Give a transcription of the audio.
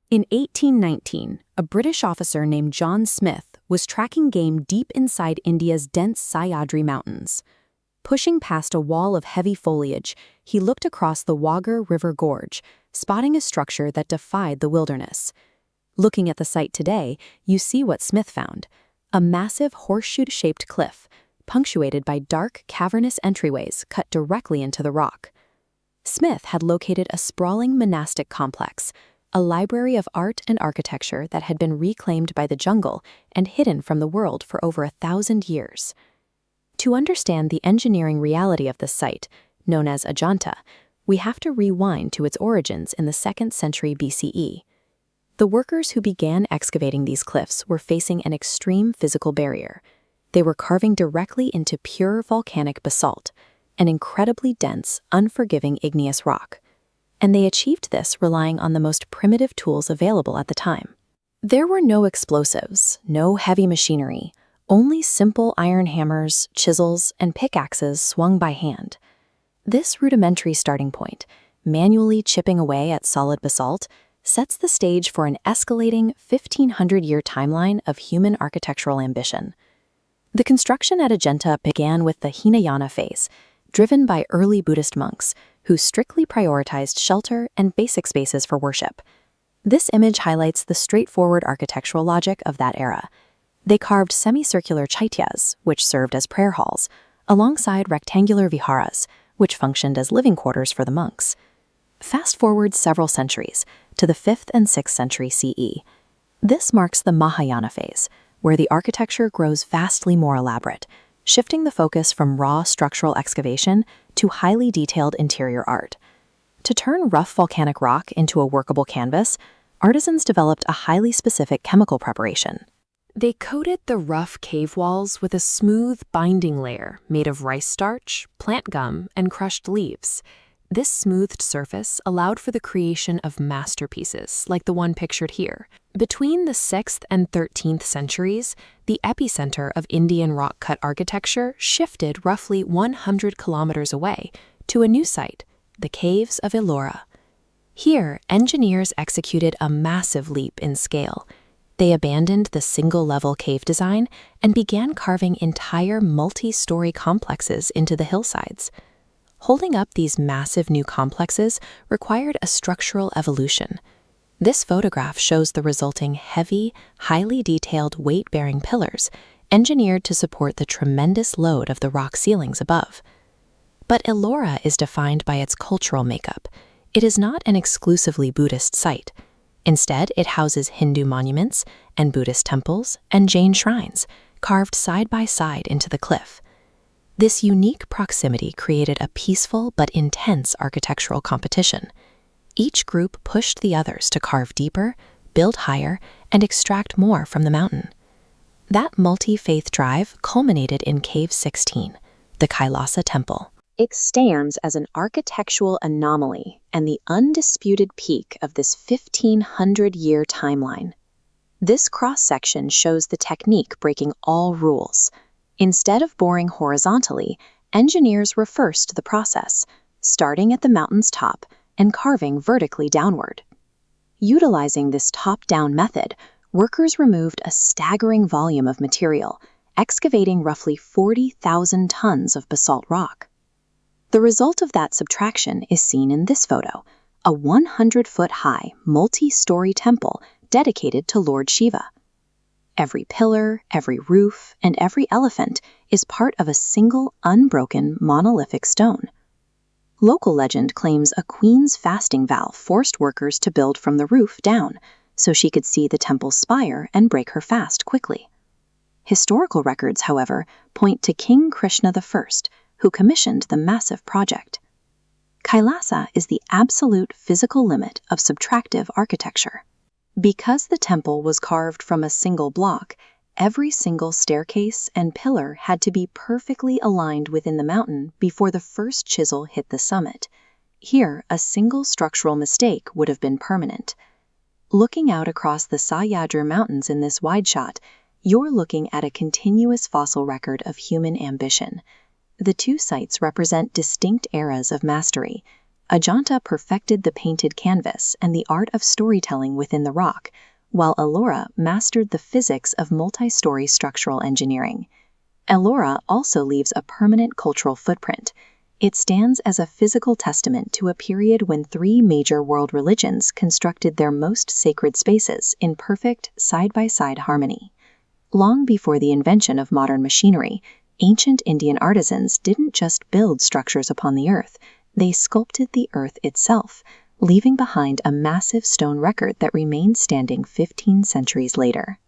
In 1819, a British officer named John Smith was tracking game deep inside India's dense Sahyadri Mountains. Pushing past a wall of heavy foliage, he looked across the Wagar River Gorge, spotting a structure that defied the wilderness. Looking at the site today, you see what Smith found: a massive horseshoe-shaped cliff, punctuated by dark, cavernous entryways cut directly into the rock. Smith had located a sprawling monastic complex, a library of art and architecture that had been reclaimed by the jungle and hidden from the world for over 1,000 years. To understand the engineering reality of this site, known as Ajanta, we have to rewind to its origins in the 2nd century BCE. The workers who began excavating these cliffs were facing an extreme physical barrier. They were carving directly into pure volcanic basalt, an incredibly dense, unforgiving igneous rock. And they achieved this relying on the most primitive tools available at the time. There were no explosives, no heavy machinery, only simple iron hammers, chisels, and pickaxes swung by hand. This rudimentary starting point, manually chipping away at solid basalt, sets the stage for an escalating 1,500-year timeline of human architectural ambition. The construction at Ajanta began with the Hinayana phase, driven by early Buddhist monks who strictly prioritized shelter and basic spaces for worship. This image highlights the straightforward architectural logic of that era. They carved semicircular chaityas, which served as prayer halls, alongside rectangular viharas, which functioned as living quarters for the monks. Fast forward several centuries, to the 5th and 6th century CE. This marks the Mahayana phase, where the architecture grows vastly more elaborate, shifting the focus from raw structural excavation to highly detailed interior art. To turn rough volcanic rock into a workable canvas, artisans developed a highly specific chemical preparation. They coated the rough cave walls with a smooth binding layer made of rice starch, plant gum, and crushed leaves. This smoothed surface allowed for the creation of masterpieces like the one pictured here. Between the 6th and 13th centuries, the epicenter of Indian rock-cut architecture shifted roughly 100 kilometers away to a new site, the Caves of Ellora. Here, engineers executed a massive leap in scale. They abandoned the single-level cave design and began carving entire multi-story complexes into the hillsides. Holding up these massive new complexes required a structural evolution. This photograph shows the resulting heavy, highly detailed weight-bearing pillars, engineered to support the tremendous load of the rock ceilings above. But Ellora is defined by its cultural makeup. It is not an exclusively Buddhist site. Instead, it houses Hindu monuments and Buddhist temples and Jain shrines, carved side by side into the cliff. This unique proximity created a peaceful but intense architectural competition. Each group pushed the others to carve deeper, build higher, and extract more from the mountain. That multi-faith drive culminated in Cave 16, the Kailasa Temple. It stands as an architectural anomaly and the undisputed peak of this 1,500-year timeline. This cross-section shows the technique breaking all rules. Instead of boring horizontally, engineers reversed the process, starting at the mountain's top and carving vertically downward. Utilizing this top-down method, workers removed a staggering volume of material, excavating roughly 40,000 tons of basalt rock. The result of that subtraction is seen in this photo, a 100-foot-high, multi-story temple dedicated to Lord Shiva. Every pillar, every roof, and every elephant is part of a single, unbroken, monolithic stone. Local legend claims a queen's fasting vow forced workers to build from the roof down, so she could see the temple's spire and break her fast quickly. Historical records, however, point to King Krishna I, who commissioned the massive project. Kailasa is the absolute physical limit of subtractive architecture. Because the temple was carved from a single block, every single staircase and pillar had to be perfectly aligned within the mountain before the first chisel hit the summit. Here, a single structural mistake would have been permanent. Looking out across the Sahyadri Mountains in this wide shot, you're looking at a continuous fossil record of human ambition. The two sites represent distinct eras of mastery. Ajanta perfected the painted canvas and the art of storytelling within the rock, while Ellora mastered the physics of multi-story structural engineering. Ellora also leaves a permanent cultural footprint. It stands as a physical testament to a period when three major world religions constructed their most sacred spaces in perfect side-by-side harmony. Long before the invention of modern machinery, ancient Indian artisans didn't just build structures upon the earth, they sculpted the earth itself, leaving behind a massive stone record that remains standing 15 centuries later.